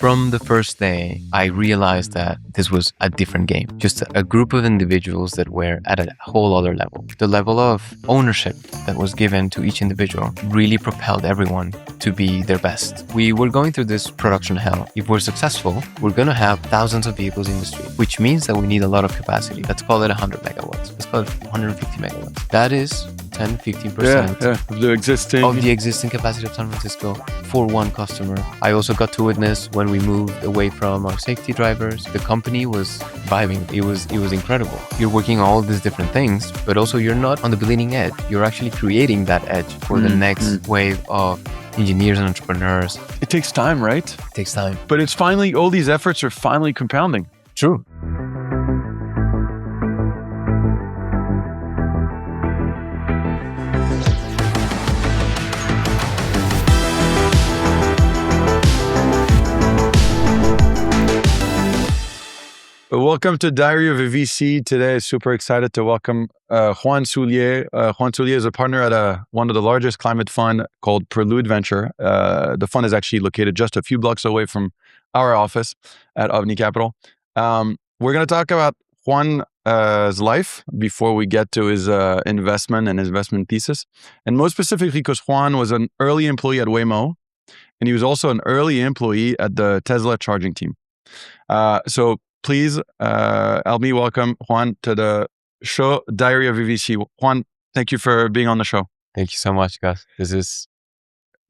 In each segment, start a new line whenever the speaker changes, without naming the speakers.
From the first day, I realized that this was a different game, just a group of individuals that were at a whole other level. The level of ownership that was given to each individual really propelled everyone to be their best. We were going through this production hell. If we're successful, we're going to have thousands of vehicles in the street, which means that we need a lot of capacity. Let's call it 100 megawatts. Let's call it 150 megawatts. That is 10-15%
of the existing
capacity of San Francisco for one customer. I also got to witness when we moved away from our safety drivers. The company was vibing. It was incredible. You're working on all these different things, but also you're not on the bleeding edge. You're actually creating that edge for the next wave of engineers and entrepreneurs.
It takes time, right?
It takes time.
But it's finally, all these efforts are finally compounding.
True.
Welcome to Diary of a VC. Today, super excited to welcome Juan Soulier. Juan Soulier is a partner at one of the largest climate fund called Prelude Venture. The fund is actually located just a few blocks away from our office at Ovni Capital. We're going to talk about Juan's life before we get to his investment and his investment thesis. And most specifically, because Juan was an early employee at Waymo, and he was also an early employee at the Tesla charging team. So please help me welcome Juan to the show, Diary of a VC. Juan, thank you for being on the show.
Thank you so much, Gus. This is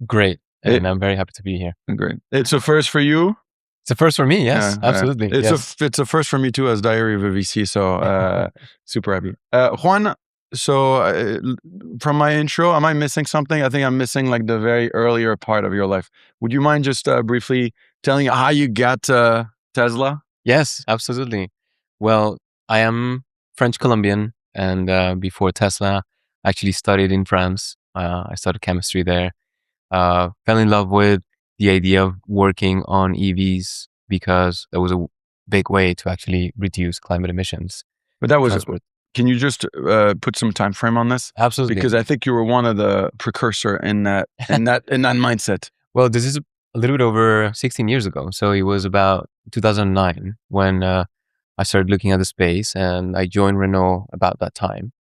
great, and I'm very happy to be here.
Great. It's a first for you?
It's a first for me, yes, absolutely.
It's a first for me too as Diary of a VC, so super happy. Juan, so from my intro, am I missing something? I think I'm missing like the very earlier part of your life. Would you mind just briefly telling how you got Tesla?
Yes, absolutely. Well, I am French-Colombian, and before Tesla, I actually studied in France. I studied chemistry there. Fell in love with the idea of working on EVs because that was a big way to actually reduce climate emissions.
But that was, can you just put some time frame on this?
Absolutely.
Because I think you were one of the precursor in that mindset.
Well, this is a little bit over 16 years ago. So it was about 2009 when I started looking at the space, and I joined Renault about that time.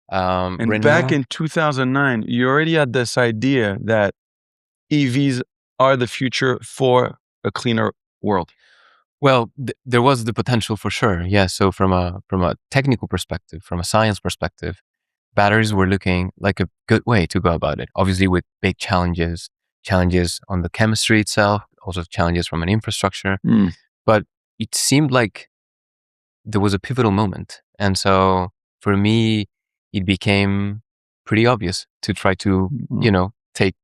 And back in 2009, you already had this idea that EVs are the future for a cleaner world.
Well, there was the potential for sure. Yeah. So from a technical perspective, from a science perspective, batteries were looking like a good way to go about it. Obviously, with big challenges on the chemistry itself, also challenges from an infrastructure. But it seemed like there was a pivotal moment. And so for me, it became pretty obvious to try to, take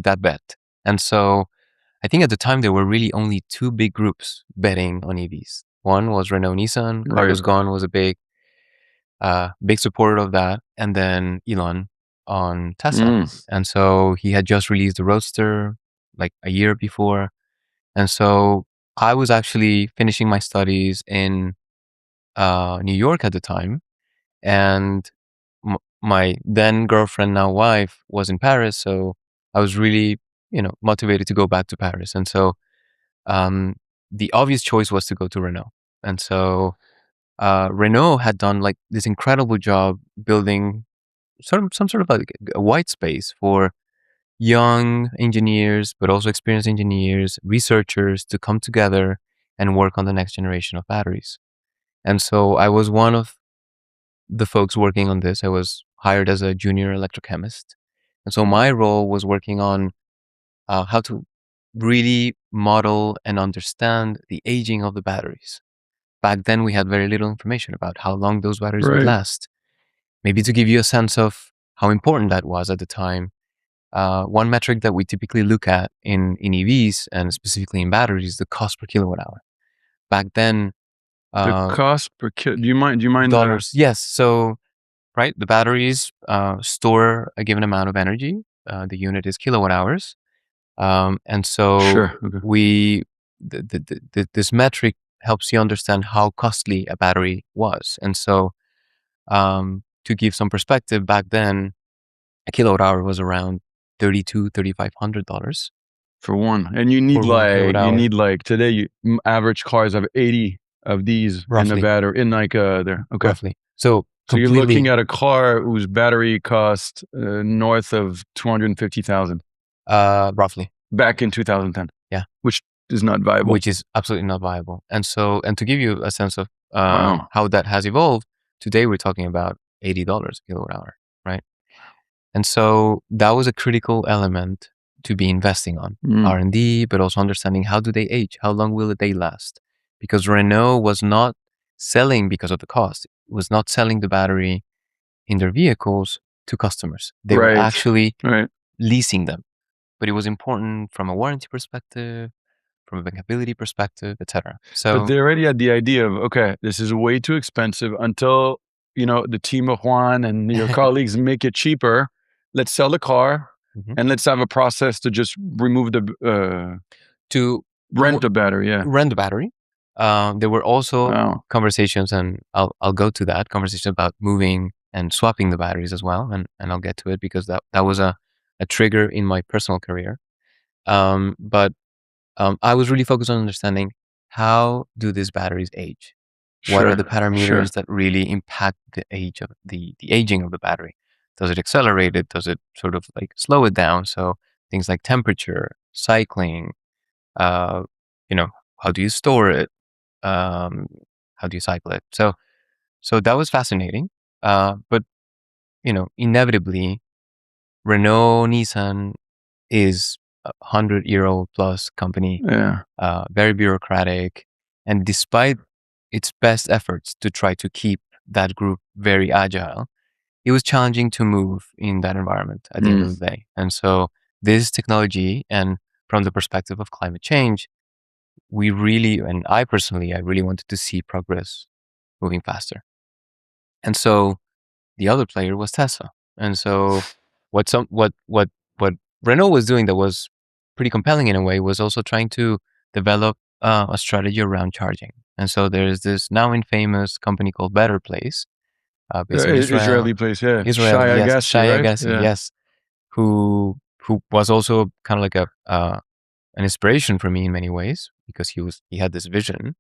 that bet. And so I think at the time there were really only two big groups betting on EVs. One was Renault Nissan. Carlos Ghosn was a big supporter of that. And then Elon on Tesla. And so he had just released the Roadster like a year before. And so I was actually finishing my studies in New York at the time. And my then girlfriend, now wife, was in Paris. So I was really, motivated to go back to Paris. And so the obvious choice was to go to Renault. And so Renault had done like this incredible job building some sort of like a white space for young engineers, but also experienced engineers, researchers to come together and work on the next generation of batteries. And so I was one of the folks working on this. I was hired as a junior electrochemist. And so my role was working on how to really model and understand the aging of the batteries. Back then, we had very little information about how long those batteries would last. Maybe to give you a sense of how important that was at the time, one metric that we typically look at in EVs and specifically in batteries is the cost per kilowatt hour. Back then,
the cost per do you mind
dollars? Yes. So, right, the batteries store a given amount of energy. The unit is kilowatt hours, and so this metric helps you understand how costly a battery was. And so, to give some perspective, back then, a kilowatt hour was around $3,200, $3,500
For one, and you need
4 kilowatt hour.
like today, average cars have 80 of these in the
Roughly.
battery, in like there. Okay.
Roughly. So
So you're
completely,
looking at a car whose battery cost north of 250,000
roughly.
back in 2010.
Yeah.
Which is not viable.
Which is absolutely not viable. And to give you a sense of
Wow.
how that has evolved, today we're talking about $80 a kilowatt hour, right? And so that was a critical element to be investing on R&D, but also understanding how do they age? How long will they last? Because Renault was not selling because of the cost. It was not selling the battery in their vehicles to customers. They were actually leasing them. But it was important from a warranty perspective, from a bankability perspective, etc. So,
but they already had the idea of, okay, this is way too expensive until, the team of Juan and your colleagues make it cheaper. Let's sell the car and let's have a process to just remove the, rent the battery. Yeah.
Rent the battery. There were also conversations, and I'll go to that conversation about moving and swapping the batteries as well. And I'll get to it because that was a trigger in my personal career. But I was really focused on understanding how do these batteries age? What are the parameters that really impact the age of the aging of the battery? Does it accelerate it? Does it sort of like slow it down? So things like temperature, cycling, how do you store it? How do you cycle it? So that was fascinating. But inevitably, Renault, Nissan is a 100-year-old plus company.
Yeah.
Very bureaucratic, and despite its best efforts to try to keep that group very agile, it was challenging to move in that environment at the end of the day. And so this technology, and from the perspective of climate change, we really, and I really wanted to see progress moving faster. And so the other player was Tesla. And so what Renault was doing that was pretty compelling in a way was also trying to develop a strategy around charging. And so there's this now infamous company called Better Place, based in Israel.
Israeli place, yeah.
Israel, yes. Shai
right?
Agassi, yes. Who was also kind of like an inspiration for me in many ways, because he had this vision.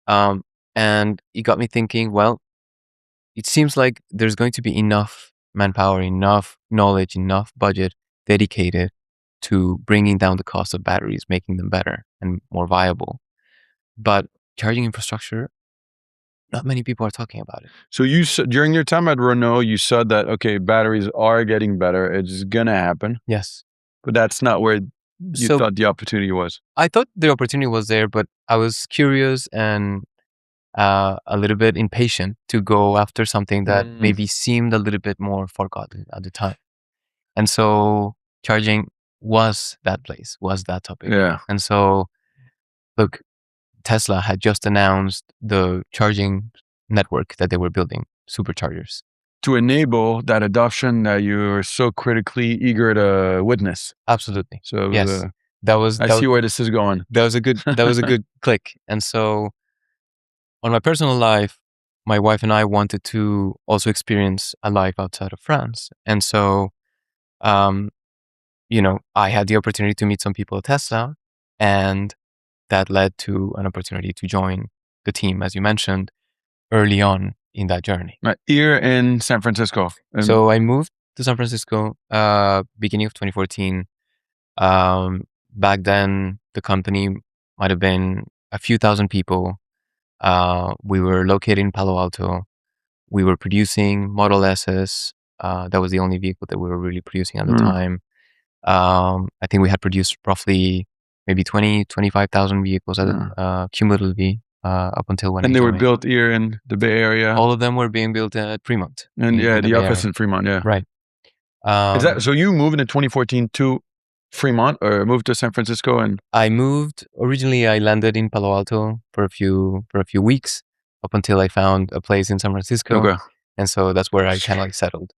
And it got me thinking, well, it seems like there's going to be enough manpower, enough knowledge, enough budget dedicated to bringing down the cost of batteries, making them better and more viable. But charging infrastructure, not many people are talking about it.
So during your time at Renault, you said that, okay, batteries are getting better. It's going to happen.
Yes.
But that's not where you thought the opportunity was.
I thought the opportunity was there, but I was curious and a little bit impatient to go after something that maybe seemed a little bit more forgotten at the time. And so charging was that place, was that topic.
Yeah.
And so, look, Tesla had just announced the charging network that they were building, Superchargers,
to enable that adoption that you're so critically eager to witness.
Absolutely.
So
yes,
I see where this is going.
That was a good click. And so on my personal life, my wife and I wanted to also experience a life outside of France. And so, I had the opportunity to meet some people at Tesla, and that led to an opportunity to join the team, as you mentioned, early on in that journey.
Right. Here in San Francisco.
So I moved to San Francisco, beginning of 2014. Back then, the company might have been a few thousand people. We were located in Palo Alto. We were producing Model S's. That was the only vehicle that we were really producing at the time. I think we had produced roughly maybe 25,000 vehicles cumulatively up until when.
And they were built here in the Bay Area?
All of them were being built at Fremont.
And the office in Fremont, yeah.
Right.
So you moved in 2014 to Fremont, or moved to San Francisco? And
I moved, originally I landed in Palo Alto for a few weeks, up until I found a place in San Francisco.
Okay.
And so that's where I kind of like settled.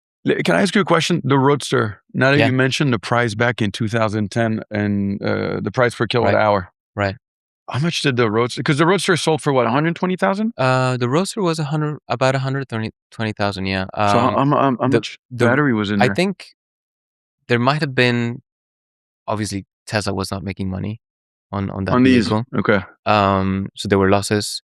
Can I ask you a question? The Roadster, now that you mentioned the price back in 2010 and the price per kilowatt hour.
Right.
How much did the Roadster, because the Roadster sold for what, 120,000?
The Roadster was about 120,000, yeah.
So how much battery was in there?
I think there might have been, obviously Tesla was not making money on that
On these,
vehicle.
okay.
So there were losses.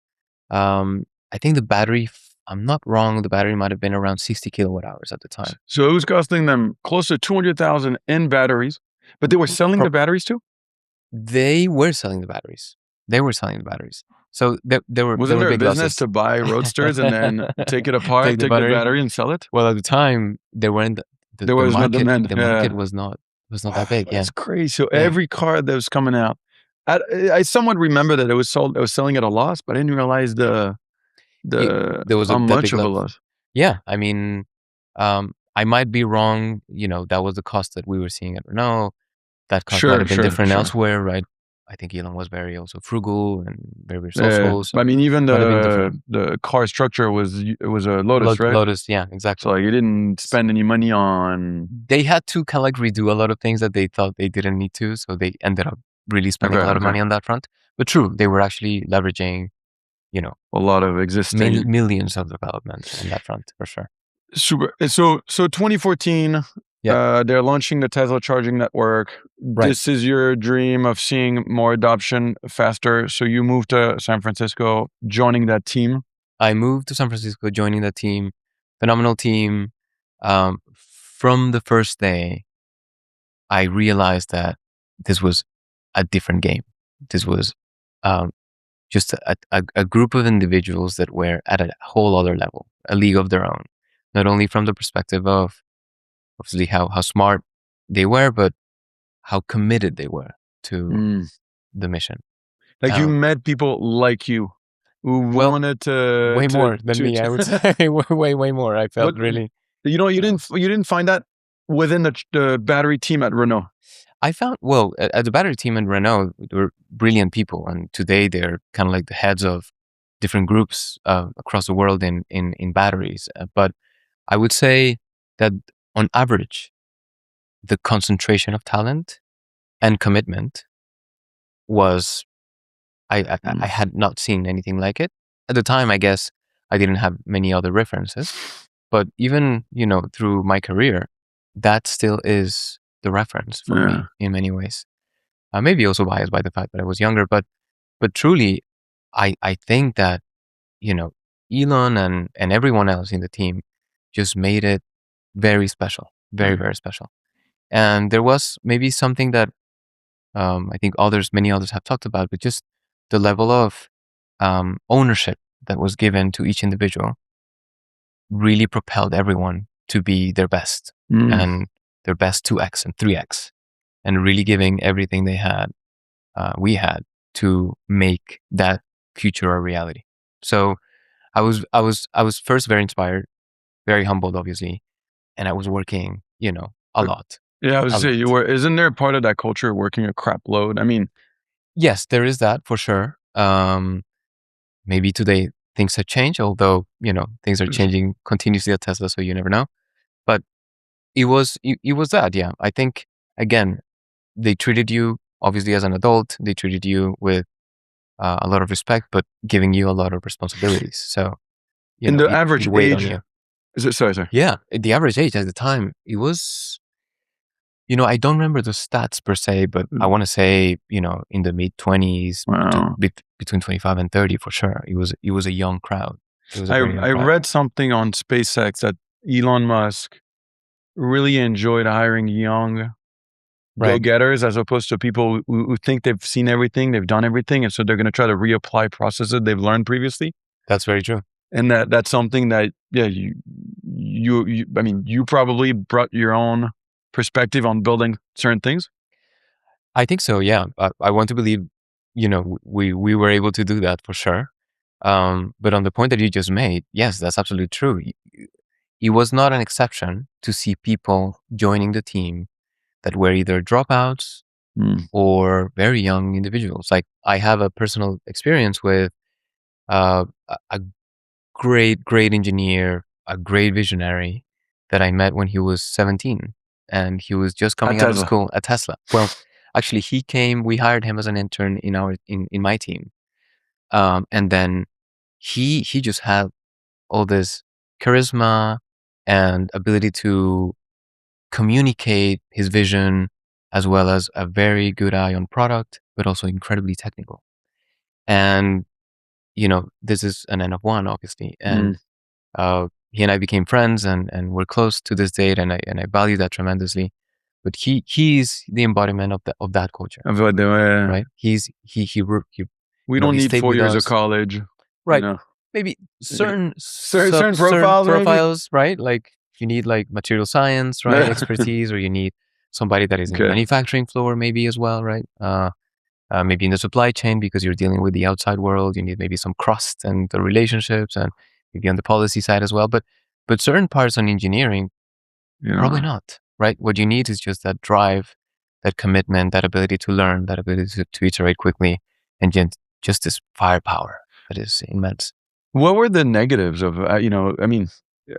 I think the battery, if I'm not wrong, the battery might have been around 60 kilowatt hours at the time.
So it was costing them close to 200,000 in batteries, but they were selling the batteries too?
They were selling the batteries. So there were
Wasn't there a
big
business
losses.
to buy roadsters and then take it apart,
Take the
take the
battery.
battery and sell it?
Well, at the time, there weren't the
There was no
market.
demand.
The
Yeah.
market was not that big. Yeah,
That's crazy. So
Yeah.
every car that was coming out, I somewhat remember that it was selling at a loss, but I didn't realize
There was
how
that
much
big
of a
loss.
loss.
Yeah, I mean, I might be wrong. That was the cost that we were seeing at Renault. That cost might have been different elsewhere, right? I think Elon was very also frugal and very resourceful. So
I mean, even
might have been different.
the car structure was a Lotus, right?
Lotus, yeah, exactly.
So like, you didn't spend any money on.
They had to kind of like redo a lot of things that they thought they didn't need to, so they ended up really spending a lot of money on that front. But true, they were actually leveraging,
a lot of existing
millions of development on that front for sure.
Super. So 2014, they're launching the Tesla charging network.
Right.
This is your dream of seeing more adoption faster. So you moved to San Francisco, joining that team.
I moved to San Francisco, joining that team. Phenomenal team. From the first day, I realized that this was a different game. This was just a group of individuals that were at a whole other level, a league of their own. Not only from the perspective of obviously how smart they were, but how committed they were to the mission.
Like you met people like you who wanted to
way more than me. I would say way more. I felt really.
You didn't find that within the battery team at Renault.
I found at the battery team in Renault, they were brilliant people, and today they're kind of like the heads of different groups across the world in batteries. But I would say that on average, the concentration of talent and commitment was, I had not seen anything like it. At the time, I guess I didn't have many other references, but even, through my career, that still is the reference for me in many ways. Maybe also biased by the fact that I was younger, but truly, I think that, Elon and everyone else in the team just made it very special, very, very special. And there was maybe something that I think many others have talked about, but just the level of ownership that was given to each individual really propelled everyone to be their best and their best 2x and 3x, and really giving everything they had, we had, to make that future a reality. So I was first very inspired, very humbled, obviously, and I was working, a lot.
Yeah, I was saying isn't there part of that culture working a crap load? I mean,
yes, there is that for sure. Maybe today things have changed, although, things are changing continuously at Tesla, so you never know. But it was that, yeah. I think, again, they treated you obviously as an adult. They treated you with a lot of respect, but giving you a lot of responsibilities. So,
the average
age
on you. Sorry.
Yeah, the average age at the time, it was, I don't remember the stats per se, but I want to say, in the mid-20s, between 25 and 30 for sure. It was a young crowd.
I read something on SpaceX that Elon Musk really enjoyed hiring young go-getters as opposed to people who think they've seen everything, they've done everything, and so they're going to try to reapply processes they've learned previously.
That's very true.
And that's something that, you probably brought your own perspective on building certain things.
I think so, yeah. I want to believe, we were able to do that for sure. But on the point that you just made, yes, that's absolutely true. It was not an exception to see people joining the team that were either dropouts or very young individuals. Like, I have a personal experience with a great engineer, a great visionary that I met when he was 17, and he was just coming out of school at Tesla. Well, actually, we hired him as an intern in my team. And then he just had all this charisma and ability to communicate his vision as well as a very good eye on product, but also incredibly technical. And, this is an N of one, obviously. And he and I became friends, and we're close to this date, and I value that tremendously. But he's the embodiment of that culture, right?
We don't
he
need
stayed
4
with
years of
us,
college, you
right?
know.
Maybe
Yeah.
certain
Certain
certain
profiles, maybe.
profiles, right? Like you need like material science, right, expertise, or you need somebody that is in the
Okay.
manufacturing floor, maybe as well, right? Maybe in the supply chain because you're dealing with the outside world. You need maybe some trust and the relationships, and maybe on the policy side as well. But certain parts on engineering,
You
probably
know.
not, right? What you need is just that drive, that commitment, that ability to learn, that ability to iterate quickly, and just this firepower that is immense.
What were the negatives of, I mean, uh,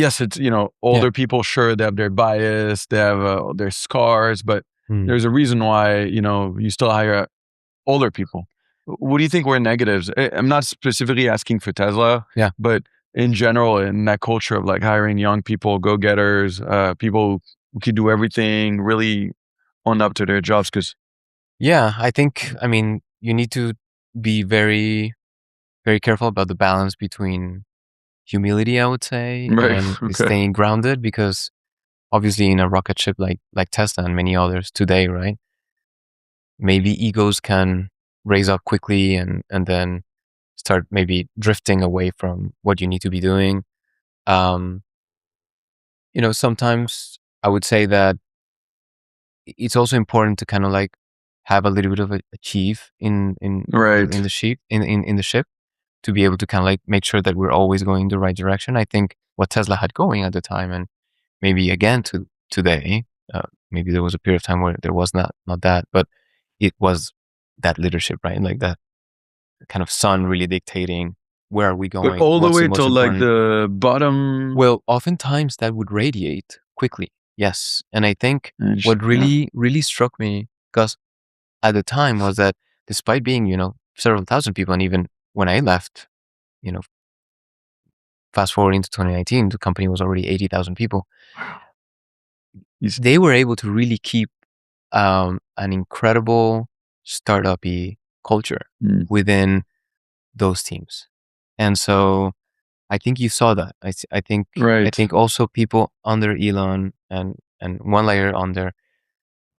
yes, it's,
Yeah.
older people, sure, they have their bias, they have their scars, but
Mm.
there's a reason why, you still hire older people. What do you think were negatives? I'm not specifically asking for Tesla,
Yeah.
but in general, in that culture of like hiring young people, go-getters, people who could do everything, really own up to their jobs. Because
Yeah, I mean, you need to be very, very careful about the balance between humility, I would say,
right,
and
okay,
staying grounded, because obviously in a rocket ship like Tesla and many others today, right? Maybe egos can raise up quickly and then start maybe drifting away from what you need to be doing. Um, Sometimes I would say that it's also important to kind of like have a little bit of a chief in
right.
the ship in the ship, to be able to kind of like make sure that we're always going the right direction. I think what Tesla had going at the time, and maybe again to today, maybe there was a period of time where there was not that, but it was that leadership, right? Like that kind of sun really dictating where are we
But
going,
all the
what's the
way
most
till like
important.
the bottom.
Well, oftentimes that would radiate quickly, yes. And I think what
Yeah.
really struck me, because at the time, was that despite being several thousand people, and even when I left, you know fast forward into 2019, the company was already 80,000 people. They were able to really keep an incredible startup-y culture
Mm.
within those teams. And so I think you saw that. I
Right.
think also people under Elon and one layer under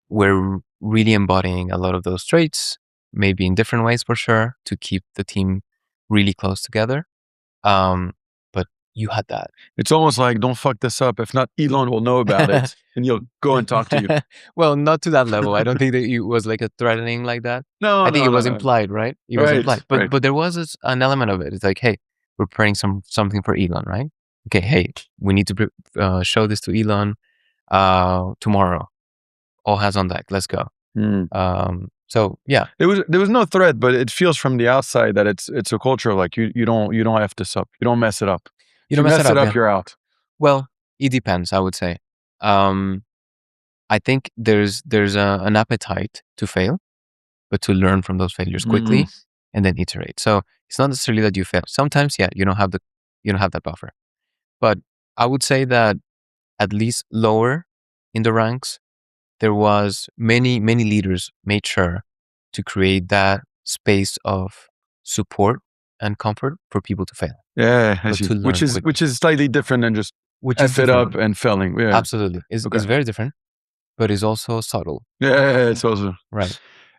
were really embodying a lot of those traits, maybe in different ways for sure, to keep the team really close together. But you had that.
It's almost like, don't fuck this up. If not, Elon will know about it and he'll go and talk to you.
Well, not to that level. I don't think that it was like a threatening like that.
No,
I think
no,
it
no,
was
no.
implied, right? It was
Right,
implied,
right.
but there was an element of it. It's like, hey, we're preparing something for Elon, right? Okay, hey, we need to show this to Elon tomorrow. All hands on deck. Let's go.
Mm.
So yeah,
There was no threat, but it feels from the outside that it's a culture of like you don't have this up. You don't mess it up.
you
If
don't
you
mess it
mess it
up.
up,
Yeah.
you're out.
Well, it depends. I would say. I think there's an appetite to fail, but to learn from those failures quickly and then iterate. So it's not necessarily that you fail. Sometimes, yeah, you don't have that buffer. But I would say that at least lower in the ranks, there was many leaders made sure to create that space of support and comfort for people to fail,
Yeah, I
but
see.
to learn quickly,
Which is slightly different than just
which is
F it
different.
up and failing. Yeah.
Absolutely,
Okay.
is very different, but is also subtle,
Yeah, it's also.
right?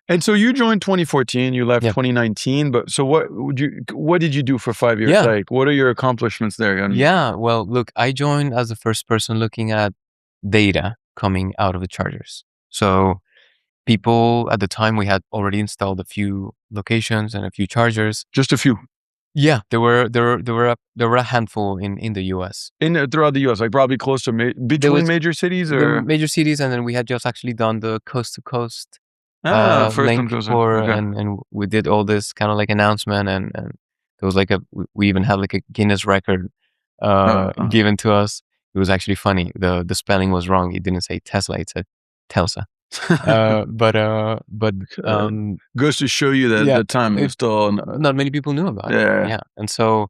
And so you joined 2014, you left
Yeah,
2019, but so what did you do for 5 years?
yeah.
Like, what are your accomplishments there?
Yeah, well, look, I joined as the first person looking at data coming out of the chargers. So people at the time, we had already installed a few locations and a few chargers.
Just a few.
Yeah, there were a handful in the US.
Throughout the US, like probably close to
There
between
was
major cities
the
or
major cities, and then we had just actually done the coast to coast
first one
link
closer.
for,
Okay.
and we did all this kind of like announcement, and there was like we even had like a Guinness record given to us. It was actually funny. The spelling was wrong. It didn't say Tesla. It said Telsa. But
Goes to show you that
yeah,
the time was still
not many people knew about it.
yeah.
Yeah, and so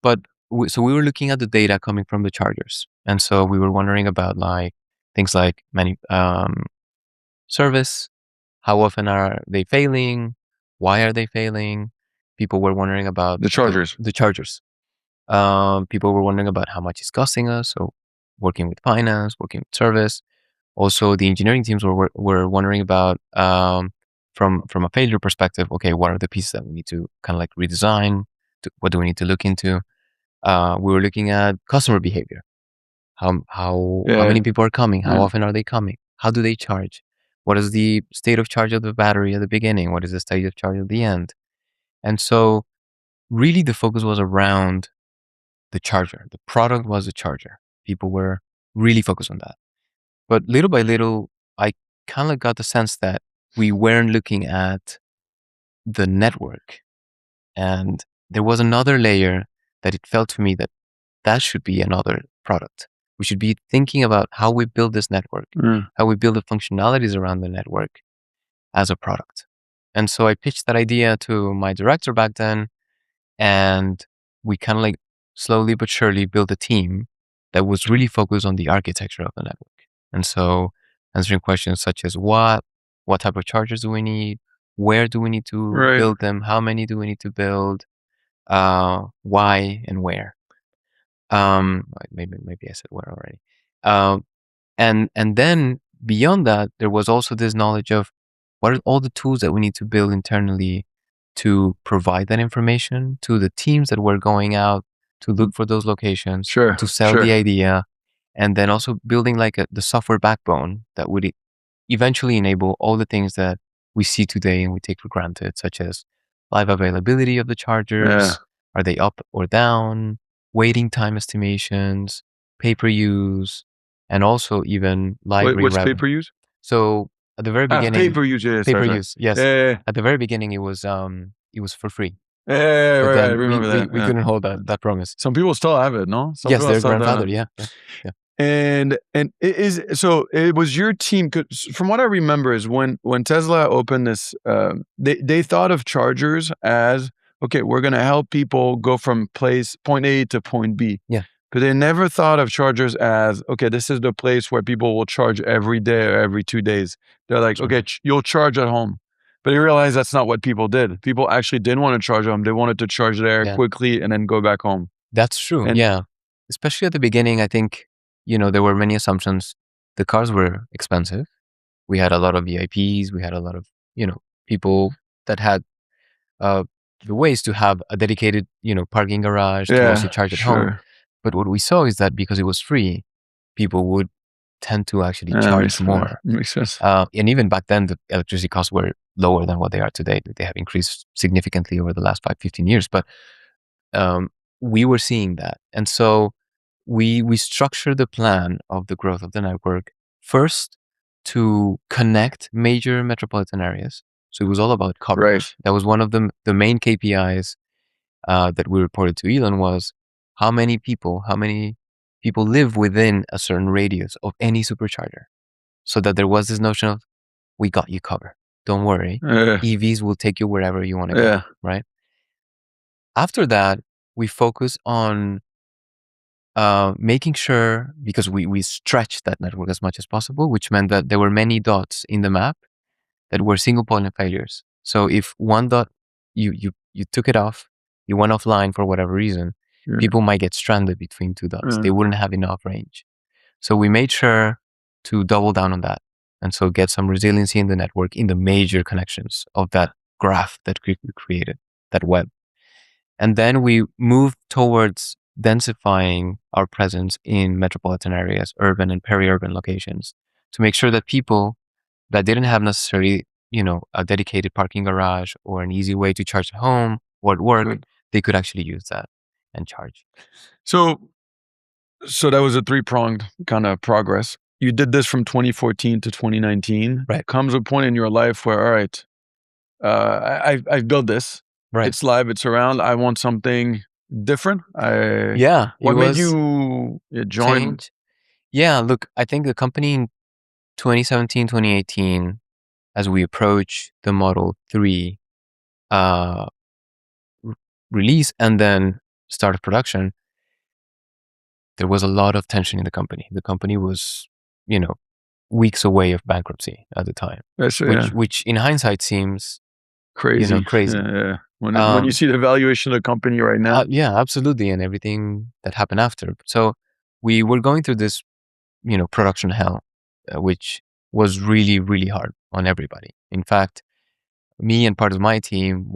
but so we were looking at the data coming from the chargers, and so we were wondering about like things like service. How often are they failing? Why are they failing? People were wondering about
The chargers.
The chargers. People were wondering about how much it's costing us. So working with finance, working with service. Also, the engineering teams were wondering about from a failure perspective. Okay, what are the pieces that we need to kind of like redesign? What do we need to look into? We were looking at customer behavior. How many people are coming? How often are they coming? How do they charge? What is the state of charge of the battery at the beginning? What is the state of charge at the end? And so really the focus was around the charger. The product was the charger. People were really focused on that. But little by little, I kind of got the sense that we weren't looking at the network. And there was another layer that it felt to me that that should be another product. We should be thinking about how we build this network, how we build the functionalities around the network as a product. And so I pitched that idea to my director back then, and we kind of like slowly but surely built a team that was really focused on the architecture of the network. And so answering questions such as what type of chargers do we need? Where do we need to build them? How many do we need to build? Why and where? Maybe I said where already. And then beyond that, there was also this knowledge of what are all the tools that we need to build internally to provide that information to the teams that were going out to look for those locations, to sell the idea, and then also building like the software backbone that would eventually enable all the things that we see today and we take for granted, such as live availability of the chargers, are they up or down, waiting time estimations, pay-per-use, and also even live revenue.
What's pay-per-use?
So at the very beginning,
pay-per-use,
yes. At the very beginning, it was for free. But then
I remember that.
We couldn't hold that promise.
Some people still have it, no?
Yes, their grandfather. Yeah.
And it was your team. From what I remember, is when Tesla opened this, they thought of chargers as, okay, we're going to help people go from point A to point B.
Yeah.
But they never thought of chargers as, okay, this is the place where people will charge every day or every 2 days. They're like, okay, you'll charge at home. But you realize that's not what people did. People actually didn't want to charge at home. They wanted to charge there quickly and then go back home.
That's true. Yeah. Especially at the beginning, I think, there were many assumptions. The cars were expensive. We had a lot of VIPs. We had a lot of, people that had the ways to have a dedicated, parking garage to also charge at home. But what we saw is that because it was free, people would tend to actually charge more.
Makes sense.
And even back then, the electricity costs were lower than what they are today. They have increased significantly over the last 15 years. But we were seeing that. And so we structured the plan of the growth of the network first to connect major metropolitan areas. So it was all about coverage. That was one of the main KPIs that we reported to Elon was how many people live within a certain radius of any supercharger, so that there was this notion of, we got you covered. Don't worry. EVs will take you wherever you want to go, right? After that, we focus on making sure, because we stretched that network as much as possible, which meant that there were many dots in the map that were single point failures. So if one dot, you took it off, you went offline for whatever reason, people might get stranded between two dots. They wouldn't have enough range. So we made sure to double down on that. And so get some resiliency in the network, in the major connections of that graph that we created, that web. And then we moved towards densifying our presence in metropolitan areas, urban and peri-urban locations, to make sure that people that didn't have necessarily, a dedicated parking garage or an easy way to charge at home or at work, they could actually use that and charge.
So that was a 3-pronged kind of progress. You did this from 2014 to 2019.
Right.
Comes a point in your life where, all right, I've built this. Right. It's live. It's around. I want something different. What made you join?
Change? Yeah, look, I think the company in 2017, 2018, as we approach the Model 3 release and then start of production, there was a lot of tension in the company. The company was, weeks away of bankruptcy at the time,
That's yeah.
which in hindsight seems
Crazy.
crazy.
Yeah, yeah. When you see the valuation of the company right now.
Yeah, absolutely, and everything that happened after. So we were going through this, production hell, which was really, really hard on everybody. In fact, me and part of my team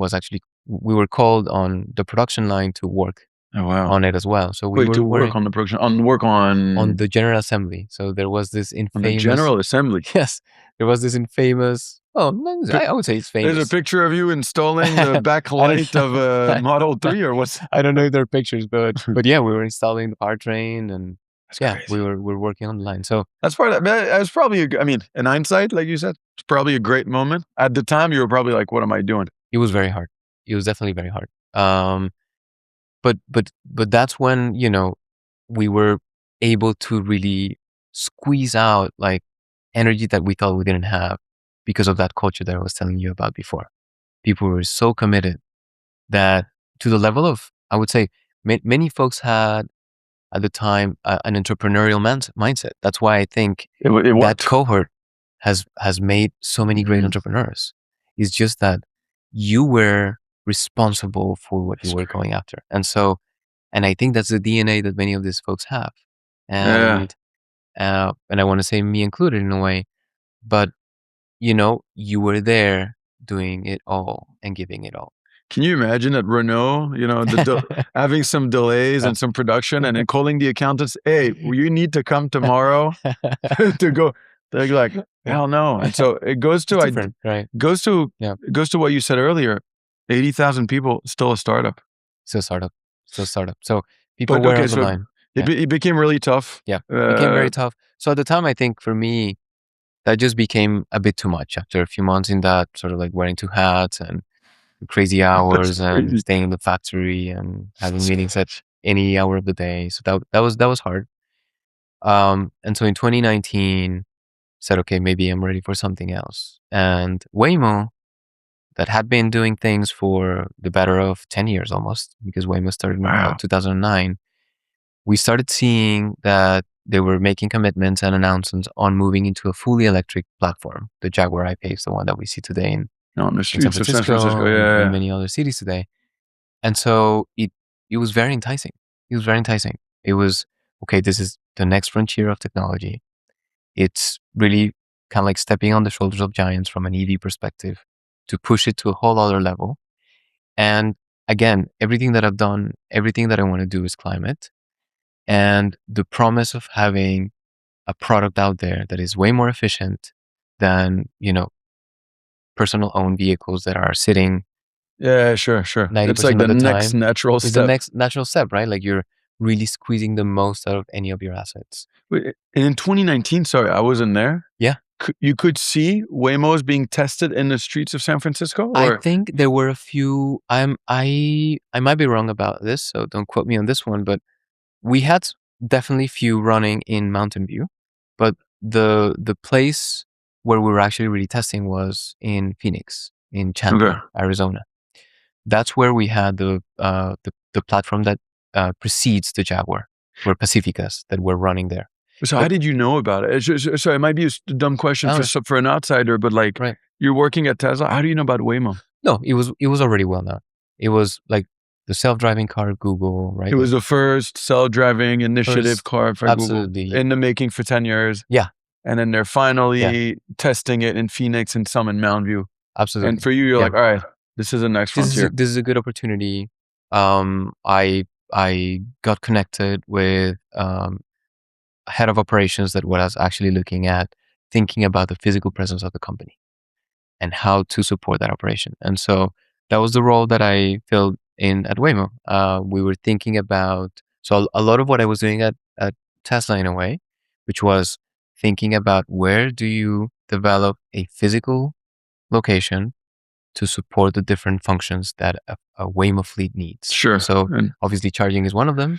we were called on the production line to work
Oh wow.
on it as well. So we
Wait,
were
to work on the production, on
the general assembly. So there was this
on the
infamous
general assembly.
yes, there was this infamous. Oh, no, I would say it's famous.
There's a picture of you installing the backlight of a Model 3 or what's
I don't know if there are pictures, but yeah, we were installing the powertrain and
That's
yeah,
crazy.
we were working on the line. So
That's part of that. It's probably, I mean, in hindsight, like you said, it's probably a great moment. At the time, you were probably like, what am I doing?
it was very hard. It was definitely very hard. But that's when, we were able to really squeeze out like energy that we thought we didn't have because of that culture that I was telling you about before. People were so committed that to the level of, I would say, many folks had at the time an entrepreneurial mindset. That's why I think
It
that
worked.
cohort has made so many great entrepreneurs. It's just that you were responsible for what you were going after. And I think that's the DNA that many of these folks have. And and I want to say me included in a way, but you were there doing it all and giving it all.
Can you imagine at Renault, having some delays and some production and then calling the accountants, hey, you need to come tomorrow to go. They're like, hell no. And so it goes to,
right?
goes to what you said earlier, 80,000 people, still a startup.
Still startup. So people were on the line.
It became really tough.
Yeah, it became very tough. So at the time, I think for me, that just became a bit too much after a few months in that sort of like wearing two hats and crazy hours and staying in the factory and having meetings at any hour of the day. So that was hard. And so in 2019, said, okay, maybe I'm ready for something else. And Waymo, that had been doing things for the better of 10 years almost, because Waymo started in 2009, we started seeing that they were making commitments and announcements on moving into a fully electric platform, the Jaguar I-Pace, the one that we see today in
the streets of
San Francisco and many other cities today. And so it was very enticing. It was very enticing. It was, okay, this is the next frontier of technology. It's really kind of like stepping on the shoulders of giants from an EV perspective to push it to a whole other level. And again, everything that I've done, everything that I want to do is climate. And the promise of having a product out there that is way more efficient than, personal owned vehicles that are sitting.
Yeah, sure.
90%
It's like
of
the
the
next
time
natural
is
step.
the next natural step, right? Like you're really squeezing the most out of any of your assets.
And in 2019, sorry, I wasn't there.
Yeah.
You could see Waymos being tested in the streets of San Francisco?
I think there were a few. I might be wrong about this, so don't quote me on this one. But we had definitely few running in Mountain View, but the place where we were actually really testing was in Phoenix, in Chandler, Arizona. That's where we had the platform that precedes the Jaguar, were Pacificas that were running there.
So how did you know about it? So it might be a dumb question for an outsider, but like you're working at Tesla. How do you know about Waymo?
No, it was already well known. It was like the self-driving car of Google, right?
It was the first self-driving initiative car for
absolutely.
Google in the making for 10 years.
Yeah.
And then they're finally testing it in Phoenix and some in Mountain View.
Absolutely.
And for you, you're like, all right, this is the next frontier.
This is a good opportunity. I got connected with a head of operations that was actually looking at thinking about the physical presence of the company and how to support that operation. And so that was the role that I filled in at Waymo. We were thinking about, so a lot of what I was doing at Tesla in a way, which was thinking about where do you develop a physical location to support the different functions that a Waymo fleet needs.
Sure.
So obviously charging is one of them,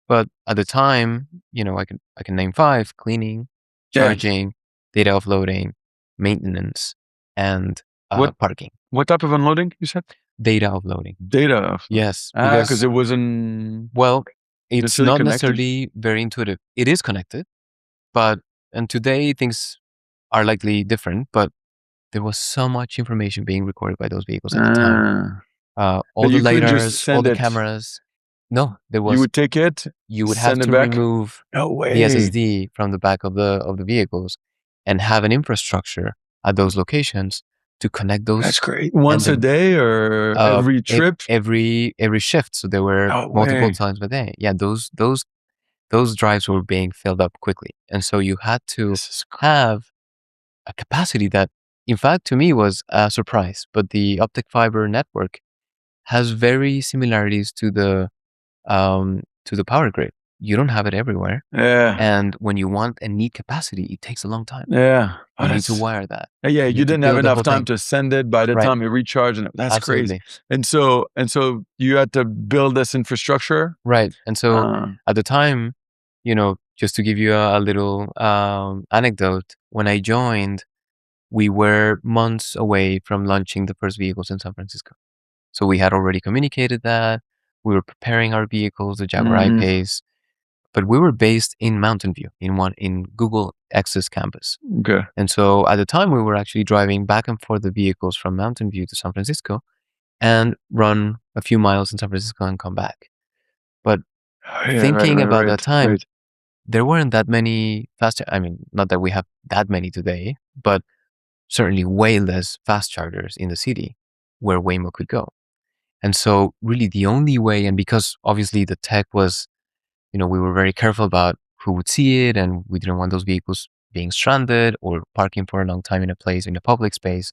but at the time, I can name 5: cleaning, charging, data offloading, maintenance, and parking.
What type of unloading you said?
Data offloading.
Data.
Yes.
Because it wasn't.
Well, it's not necessarily very intuitive. It is connected, and today things are likely different, but there was so much information being recorded by those vehicles at the time. All
But
the
you couldn't just
lidars, all
send
the
it.
cameras. No, there
You
was.
would take it,
You would have
send it
to
back.
remove
No
the
way.
SSD from the back of the vehicles and have an infrastructure at those locations to connect those.
That's great. Once a day or every trip?
Every shift. So there were
No
multiple
way.
times a day. Yeah, those drives were being filled up quickly, and so you had to
This is
have a capacity that, in fact, to me was a surprise. But the optic fiber network has very similarities to the power grid. You don't have it everywhere.
Yeah.
And when you want and need capacity, it takes a long time.
Yeah.
You need to wire that.
Yeah, you
need to
didn't have
build the
enough
whole
time
thing.
to send it by the
Right.
time you recharge, and that's
Absolutely.
crazy. And so you had to build this infrastructure.
Right. And so at the time, just to give you a little anecdote, when I joined, we were months away from launching the first vehicles in San Francisco. So we had already communicated that. We were preparing our vehicles, the Jaguar I-Pace, but we were based in Mountain View, in Google X's campus.
Okay.
And so at the time, we were actually driving back and forth the vehicles from Mountain View to San Francisco and run a few miles in San Francisco and come back. But thinking about that time, there weren't that many not that we have that many today, but certainly way less fast chargers in the city where Waymo could go. And so really the only way, and because obviously the tech was, we were very careful about who would see it, and we didn't want those vehicles being stranded or parking for a long time in a public space.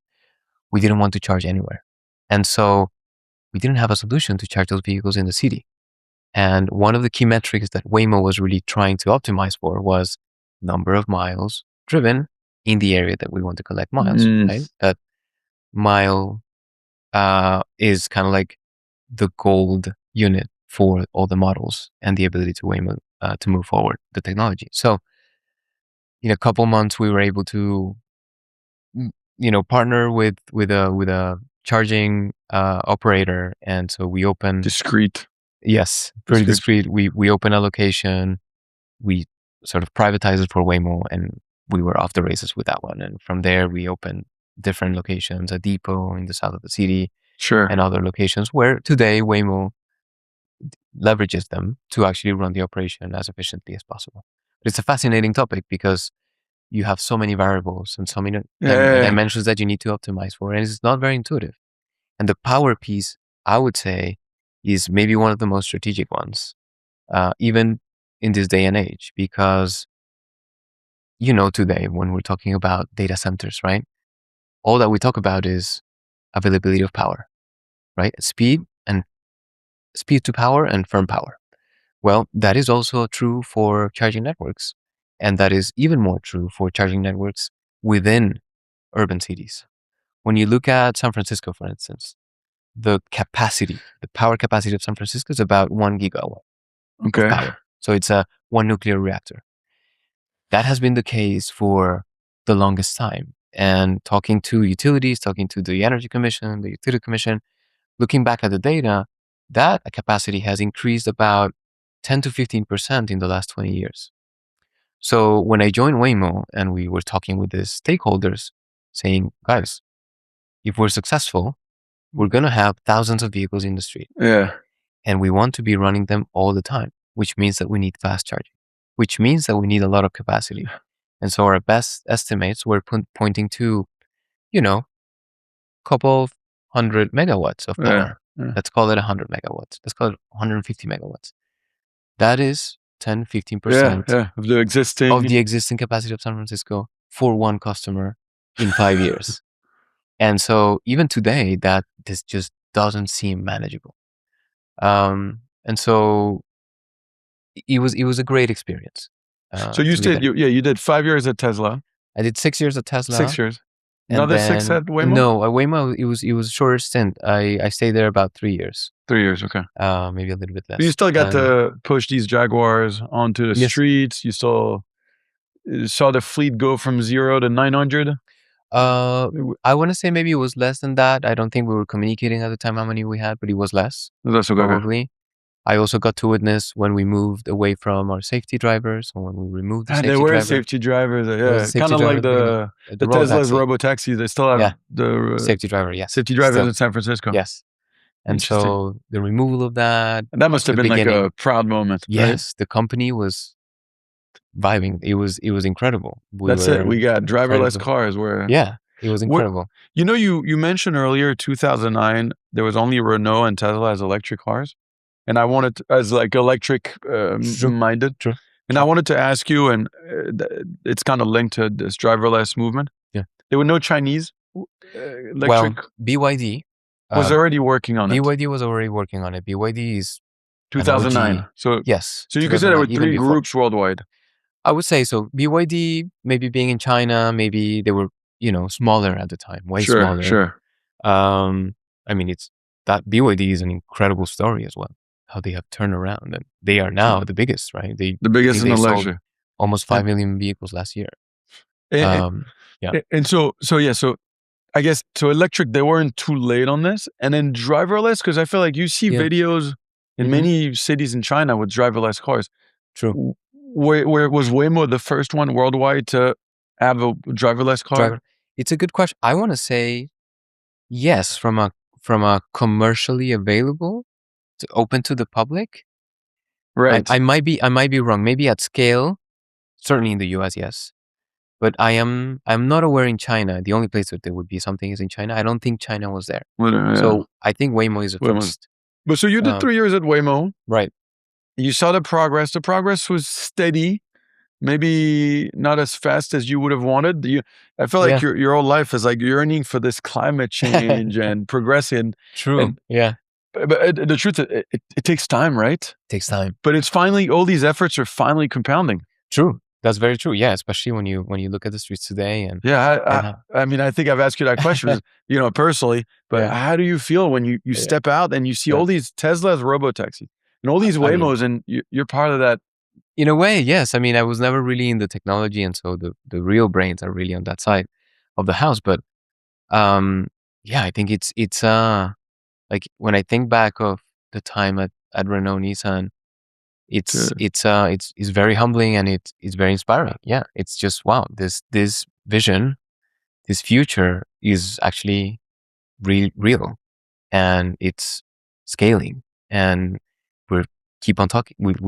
We didn't want to charge anywhere. And so we didn't have a solution to charge those vehicles in the city. And one of the key metrics that Waymo was really trying to optimize for was number of miles driven in the area that we want to collect miles, right? That mile is kind of like the gold unit for all the models and the ability to Waymo to move forward the technology. So in a couple months, we were able to, partner with a charging operator, and so we opened
discreet.
Yes, pretty discreet. We opened a location. We sort of privatized it for Waymo, and we were off the races with that one. And from there, we opened different locations, a depot in the south of the city, and other locations where today Waymo leverages them to actually run the operation as efficiently as possible. But it's a fascinating topic because you have so many variables and so many dimensions that you need to optimize for, and it's not very intuitive. And the power piece, I would say, is maybe one of the most strategic ones, even in this day and age, because, today when we're talking about data centers, right? All that we talk about is availability of power, right? Speed to power and firm power. Well, that is also true for charging networks. And that is even more true for charging networks within urban cities. When you look at San Francisco, for instance, the power capacity of San Francisco is about 1 gigawatt of power. So it's one nuclear reactor. That has been the case for the longest time. And talking to utilities, talking to the Energy Commission, the Utility Commission, looking back at the data, that capacity has increased about 10 to 15% in the last 20 years. So when I joined Waymo and we were talking with the stakeholders saying, guys, if we're successful, we're going to have thousands of vehicles in the street.
Yeah.
And we want to be running them all the time, which means that we need fast charging, which means that we need a lot of capacity. And so our best estimates were pointing to, couple of 100 megawatts of power.
Yeah.
Let's call it 100 megawatts. Let's call it 150 megawatts. That is 10, 15%
of the
existing capacity of San Francisco for one customer in 5 years. And so even today, this just doesn't seem manageable. And so it was a great experience.
So you stayed, you did 5 years at Tesla.
I did 6 years at Tesla.
6 years. Another 6 at Waymo?
No, at Waymo, it was a shorter stint. I stayed there about 3 years.
3 years, okay.
Maybe a little bit less.
But you still got to push these Jaguars onto the streets. You still saw the fleet go from 0 to 900?
I want to say maybe it was less than that. I don't think we were communicating at the time how many we had, but it was less.
That's okay.
Probably. I also got to witness when we moved away from our safety drivers, or when we removed the
And they
safety
were
driver.
safety drivers.
There was a
Yeah,
safety
kind of
driver
like
at the beginning.
the Tesla's
robotaxi.
robotaxi. They still have
Yeah.
the
Safety driver, yes.
safety drivers
Still.
in San Francisco.
Yes. And
Interesting.
so the removal of that,
And that must have
the
been like
beginning.
a proud moment, right?
Yes, the company was vibing. It was incredible.
That's it. We got driverless
incredibly-
cars where
Yeah, it was incredible.
you know, you mentioned earlier 2009 there was only Renault and Tesla as electric cars, and I wanted to, as like electric minded.
True.
And I wanted to ask you, and it's kind of linked to this driverless movement.
Yeah.
There were no Chinese electric.
Well, BYD
was already working on it.
BYD was already working on it. BYD is
2009. So
yes.
So you could say there were
2009, even
three
before.
groups worldwide.
I would say so. BYD, maybe being in China, maybe they were, smaller at the time, way smaller.
Sure.
I mean, it's that BYD is an incredible story as well. How they have turned around, and they are now the biggest, right?
The biggest in
they sold
electric.
almost 5 million vehicles last year.
And so I guess so electric, they weren't too late on this. And then driverless, because I feel like you see videos in many cities in China with driverless cars.
True.
Where was Waymo the first one worldwide to have a driverless car?
It's a good question. I want to say yes, from a commercially available to open to the public.
Right.
I might be wrong. Maybe at scale, certainly in the US, yes. But I'm not aware in China. The only place that there would be something is in China. I don't think China was there. So I think Waymo is the first.
But so you did 3 years at Waymo.
Right.
You saw the progress. The progress was steady, maybe not as fast as you would have wanted. I feel like your whole life is like yearning for this climate change and progressing.
True.
But the truth, it takes time, right?
It takes time.
But it's finally, all these efforts are finally compounding.
True. That's very true. Yeah, especially when you look at the streets today. And
I mean, I think I've asked you that question, personally. But how do you feel when you step out and you see all these Teslas, robotaxis, and all these Waymos, and you're part of that?
In a way, yes. I mean, I was never really in the technology, and so the real brains are really on that side of the house. But I think it's like when I think back of the time at Renault Nissan, it's very humbling, and it's very inspiring. Yeah, it's just wow. This vision, this future is actually real, and it's scaling, and we're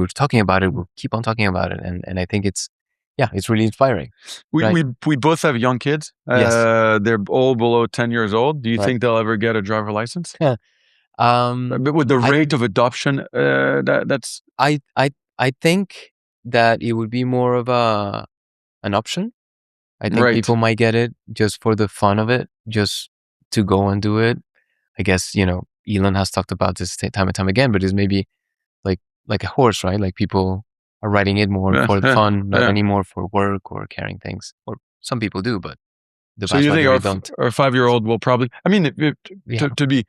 talking about it. We'll keep on talking about it, and I think it's really inspiring.
We both have young kids.
Yes.
They're all below 10 years old. Do you think they'll ever get a driver license? But with the rate of adoption, that's.
I think that it would be more of an option. I think people might get it just for the fun of it, just to go and do it. I guess, Elon has talked about this time and time again, but it's maybe like a horse, right? Like people are riding it more for the fun, not anymore for work or carrying things. Or some people do, but the vast majority don't.
Our 5-year-old will probably, I mean, to be,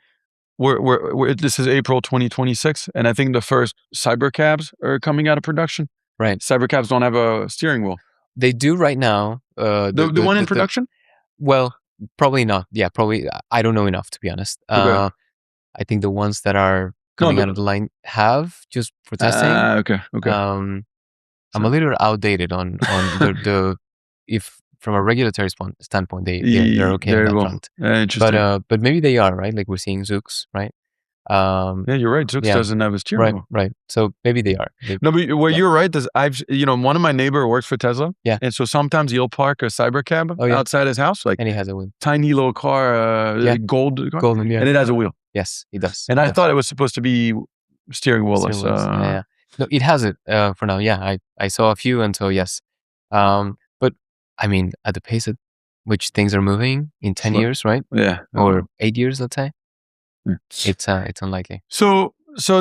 this is April 2026, and I think the first cybercabs are coming out of production.
Right.
Cybercabs don't have a steering wheel.
They do right now.
The one in production?
Well, probably not. Yeah, probably. I don't know enough, to be honest.
Okay.
I think the ones that are coming out of the line have, just for testing.
Okay.
I'm a little outdated on the if from a regulatory standpoint they're okay on that front.
Interesting.
But maybe they are, right? Like we're seeing Zoox, right?
You're right. Zoox doesn't have a steering wheel.
Right. So maybe they are.
No, but you're right. One of my neighbor works for Tesla.
Yeah.
And so sometimes he'll park a cybercab outside his house,
and he has a wheel.
Tiny little car, golden car,
and
it has a wheel.
Yes, it does.
And I thought it was supposed to be steering wheelless.
No, it has it for now. Yeah, I saw a few, and so yes. But I mean, at the pace at which things are moving in 10 years, right?
Yeah.
Or 8 years, let's say. It's unlikely.
So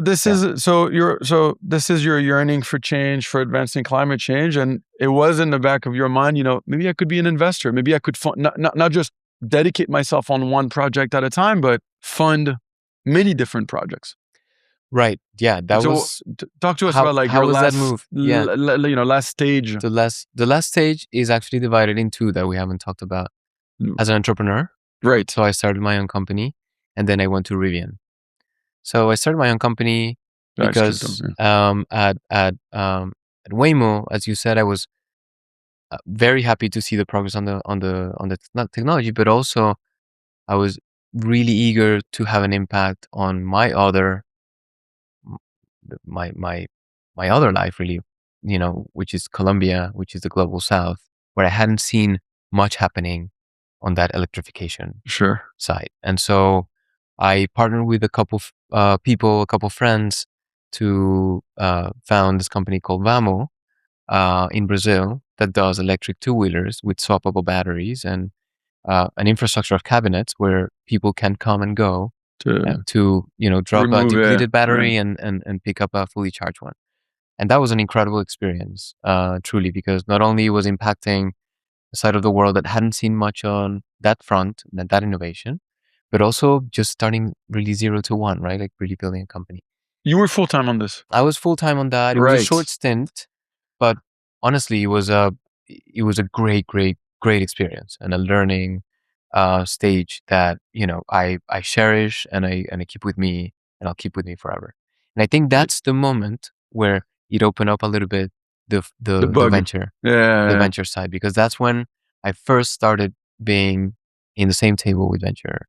this is your yearning for change, for advancing climate change, and it was in the back of your mind. Maybe I could be an investor. Maybe I could not just dedicate myself on one project at a time, but fund many different projects.
Right. Yeah. That was.
Talk to us about like your last
that move. Yeah.
Last stage.
The last stage is actually divided in two that we haven't talked about. As an entrepreneur.
Right.
So I started my own company, and then I went to Rivian. So I started my own company
That's good.
because at Waymo, as you said, I was very happy to see the progress on the technology, but also I was really eager to have an impact on my other my my my other life, really, which is Colombia, which is the global south, where I hadn't seen much happening on that electrification
Sure.
side. And so I partnered with a couple of people, a couple of friends, to found this company called Vammo in Brazil that does electric two-wheelers with swappable batteries and an infrastructure of cabinets where people can come and go to drop a
remove it.
depleted battery
Right.
and pick up a fully charged one. And that was an incredible experience, truly, because not only was impacting a side of the world that hadn't seen much on that front, that innovation, but also just starting really 0 to 1, right? Like really building a company.
You were full time on this.
I was full time on that. It was a
Right.
short stint, but honestly, it was a great experience and a learning stage that I cherish and I keep with me, and I'll keep with me forever. And I think that's the moment where it opened up a little bit the
The
the
bug.
venture the
Yeah.
venture side, because that's when I first started being in the same table with venture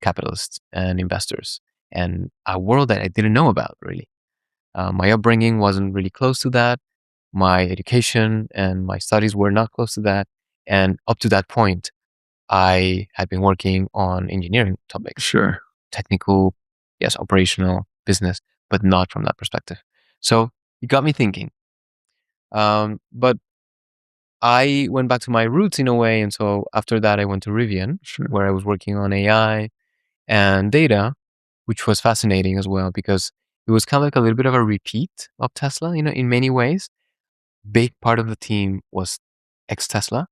capitalists and investors, and a world that I didn't know about really. My upbringing wasn't really close to that. My education and my studies were not close to that. And up to that point, I had been working on engineering topics,
Sure.
technical, yes, operational, business, but not from that perspective. So it got me thinking. But I went back to my roots in a way. And so after that, I went to Rivian,
Sure.
where I was working on AI and data, which was fascinating as well, because it was kind of like a little bit of a repeat of Tesla, in many ways. Big part of the team was ex Tesla,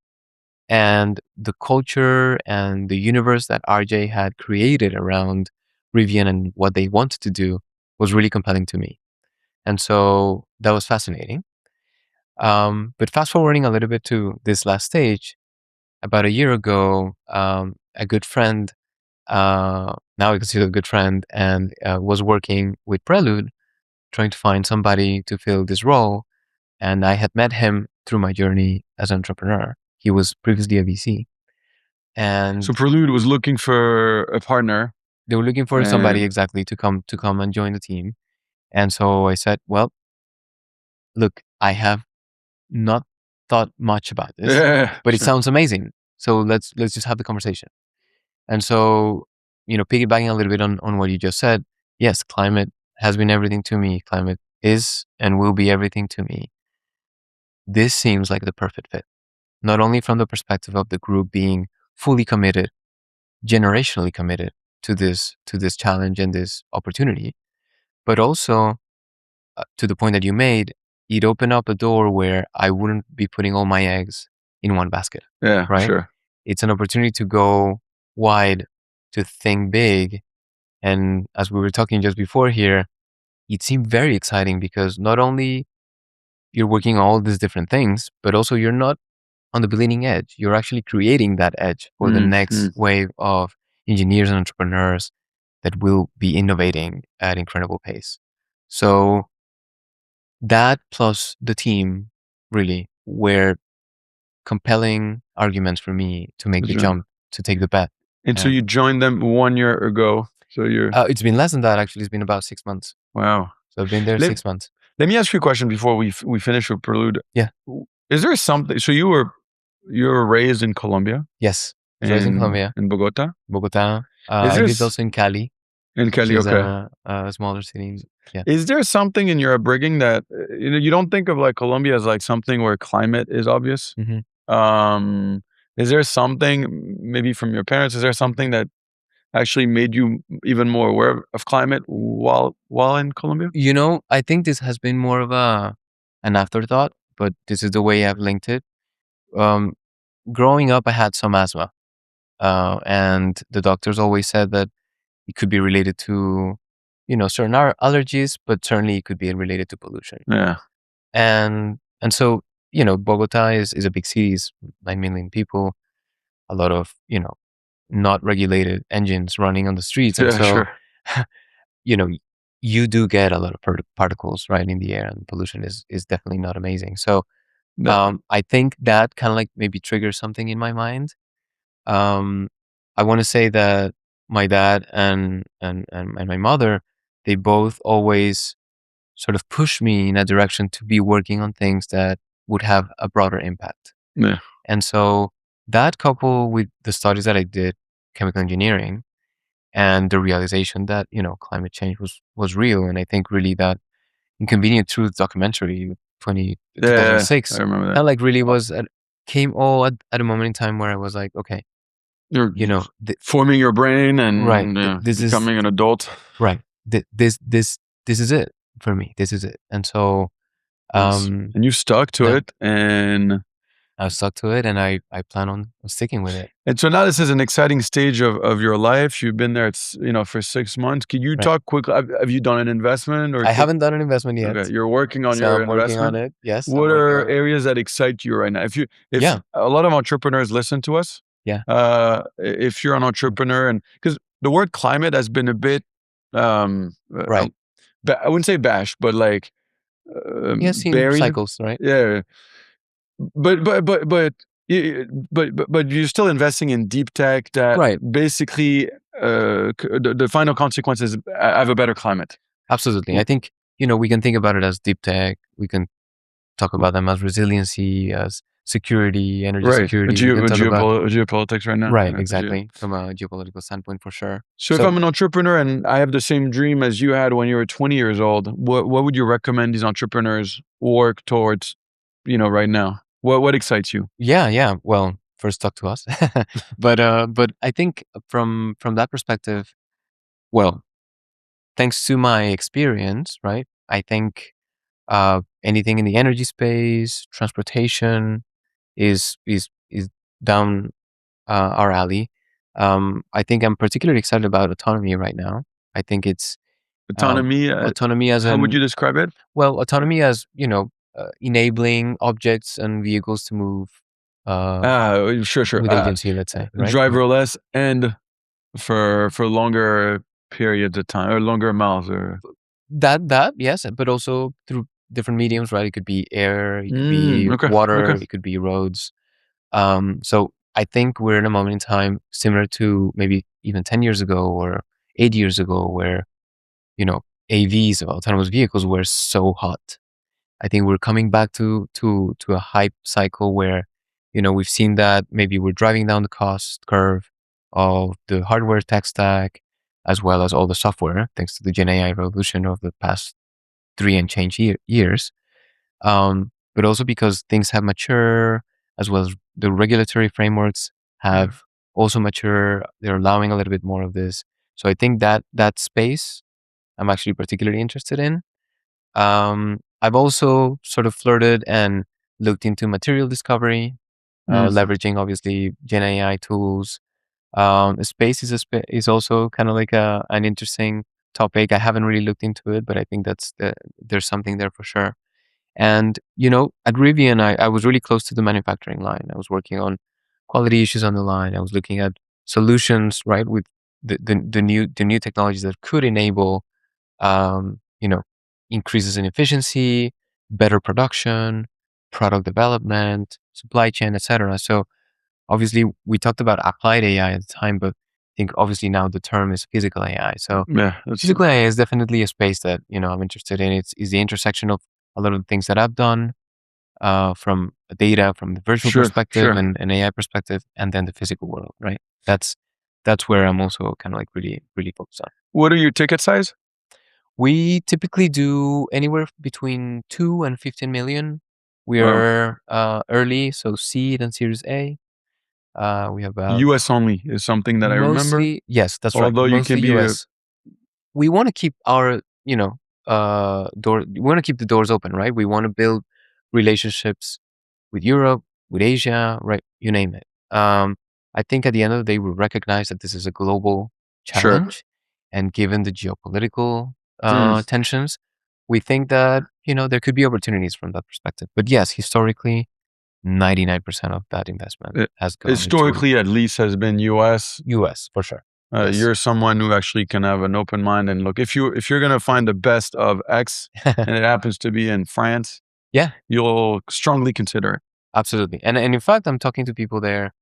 and the culture and the universe that RJ had created around Rivian and what they wanted to do was really compelling to me. And so that was fascinating. But fast forwarding a little bit to this last stage, about a year ago, a good friend, now I consider a good friend, and was working with Prelude, trying to find somebody to fill this role. And I had met him through my journey as an entrepreneur. He was previously a VC. And
So Prelude was looking for a partner.
they were looking for somebody
And-
exactly to come and join the team. And so I said, well, look, I have not thought much about this,
Yeah.
but it
Sure.
sounds amazing. So let's just have the conversation. And so, piggybacking a little bit on what you just said, yes, climate has been everything to me. Climate is and will be everything to me. This seems like the perfect fit, not only from the perspective of the group being fully committed, generationally committed to this challenge and this opportunity, but also to the point that you made, it opened up a door where I wouldn't be putting all my eggs in one basket.
Yeah.
Right?
Sure.
It's an opportunity to go wide, to think big. And as we were talking just before here, it seemed very exciting because not only you're working on all these different things, but also you're not on the bleeding edge. You're actually creating that edge for the next wave of engineers and entrepreneurs that will be innovating at incredible pace. So that plus the team really were compelling arguments for me to make the jump, to take the bet.
And so you joined them 1 year ago. So you're
It's been less than that, actually. It's been about 6 months.
wow.
So I've been there 6 months.
Let me ask you a question before we finish with Prelude.
Yeah.
Is there something? So you were raised in Colombia,
Yes. I was raised in Colombia,
in Bogota,
Bogota.
Is
I
there
lived also in Cali,
in Cali.
which is
Okay.
a smaller city. Yeah.
Is there something in your upbringing that you don't think of like Colombia as like something where climate is obvious?
Mhm.
Is there something maybe from your parents? Is there something that actually made you even more aware of climate while in Colombia?
I think this has been more of an afterthought, but this is the way I've linked it. Growing up, I had some asthma, and the doctors always said that it could be related to, certain allergies, but certainly it could be related to pollution.
Yeah.
And so, Bogota is a big city, it's 9 million people, a lot of, not regulated engines running on the streets. And
Yeah,
so,
sure.
you know, you do get a lot of particles right in the air, and pollution is definitely not amazing. So I think that kind of like maybe triggers something in my mind. Um, I want to say that my dad and my mother, they both always sort of pushed me in a direction to be working on things that would have a broader impact.
Yeah.
And so that coupled with the studies that I did, chemical engineering, and the realization that, climate change was real. And I think really that Inconvenient Truth documentary,
Yeah, I
2006,
remember
kind
that.
of like really came all at a moment in time where I was like, okay,
You're
you know,
forming your brain
right,
and
this is
becoming an adult.
right. This is it for me. This is it. And so, um,
And you stuck to
yeah,
it, and
I stuck to it, and I plan on sticking with it.
so now this is an exciting stage of your life. You've been there, for 6 months. Can you
Right.
talk quickly? Have you done an investment or?
I haven't done an investment yet,
Okay, you're working on
so
your
I'm working on
investment.
it. Yes, I'm
What
working
are
on it.
areas that excite you right now? If
Yeah,
a lot of entrepreneurs listen to us,
yeah,
if you're an entrepreneur, and because the word climate has been a bit, um, uh,
right.
um, I wouldn't say bashed, but like
Yeah, seen
buried.
cycles, right?
Yeah, but but you're still investing in deep tech that
Right.
basically the final consequences have a better climate.
Absolutely. I think, we can think about it as deep tech. We can talk about them as resiliency, as security, energy
Right.
security. We can talk about,
Geopolitics right now.
right, exactly, from a geopolitical standpoint for sure.
So if
So,
I'm an entrepreneur and I have the same dream as you had when you were 20 years old, what would you recommend these entrepreneurs work towards, right now? What excites you?
yeah, yeah. Well, first talk to us. But I think from that perspective, well, thanks to my experience, right? I think anything in the energy space, transportation is down our alley. I think I'm particularly excited about autonomy right now. I think it's
Autonomy,
autonomy as
how would
an
you describe it?
well, autonomy as enabling objects and vehicles to move uh,
Sure.
with agency. Let's say, right?
Driverless and for longer periods of time or longer miles or.
That yes, but also through different mediums, right? It could be air, it could be
Okay.
water, it could be roads. So I think we're in a moment in time similar to maybe even 10 years ago or 8 years ago, where you know AVs, or autonomous vehicles, were so hot. I think we're coming back to a hype cycle where we've seen that maybe we're driving down the cost curve of the hardware tech stack, as well as all the software, thanks to the Gen AI revolution of the past three and change years. But also because things have matured, as well as the regulatory frameworks have also matured. They're allowing a little bit more of this. So I think that space I'm actually particularly interested in. I've also sort of flirted and looked into material discovery, leveraging obviously Gen AI tools. Space is also kind of like an interesting topic. I haven't really looked into it, but I think there's something there for sure. And at Rivian, I was really close to the manufacturing line. I was working on quality issues on the line. I was looking at solutions, right, with the new technologies that could enable um, you know, increases in efficiency, better production, product development, supply chain, etc. So obviously we talked about applied AI at the time, but I think obviously now the term is physical AI. So
Yeah, that's
physical AI is definitely a space that I'm interested in. It's the intersection of a lot of the things that I've done, from data, from the virtual perspective and an AI perspective, and then the physical world. Right. That's where I'm also kind of like really really focused on.
What are your ticket size?
We typically do anywhere between 2 and 15 million.
Wow.
We're early, so seed and Series A. We have about
US only is something that I remember.
mostly, yes, that's right,
Although you
mostly
can be
US. We want to keep our, we want to keep the doors open, right? We want to build relationships with Europe, with Asia, right? You name it. I think at the end of the day, we recognize that this is a global
sure.
challenge, and given the geopolitical
Hmm.
tensions, we think that there could be opportunities from that perspective. But yes, historically, 99% of that investment
Uh,
has gone into
Historically, at least, has been US.
US for sure. Yes.
You're someone who actually can have an open mind and look. If you're gonna find the best of X, and it happens to be in France,
Yeah,
you'll strongly consider it.
absolutely. And in fact, I'm talking to people there,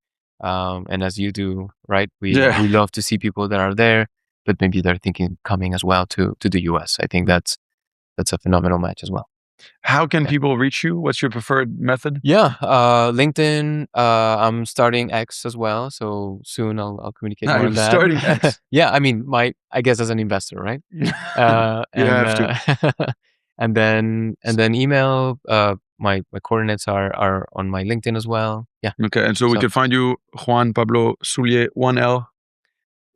and as you do, right?
Yeah.
We love to see people that are there, but maybe they're thinking coming as well to the US. I think that's a phenomenal match as well.
How can
Yeah.
people reach you? What's your preferred method?
Yeah, LinkedIn. I'm starting X as well, so soon I'll communicate more
I'm
on that.
starting X.
Yeah, I mean, I guess as an investor, right?
You
And
have to.
and then email. My coordinates are on my LinkedIn as well. Yeah,
Okay, and so we
so
could find you Juan Pablo Soulier, 1L,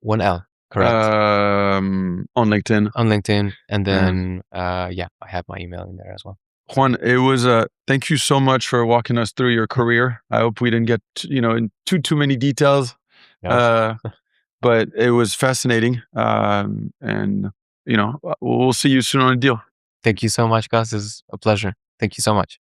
1L, correct,
on LinkedIn.
on LinkedIn, and
Uh,
then yeah, I have my email in there as well.
Juan, it was thank you so much for walking us through your career. I hope we didn't get in too many details,
No,
uh, but it was fascinating. And we'll see you soon on a deal.
thank you so much, guys. It's a pleasure. Thank you so much.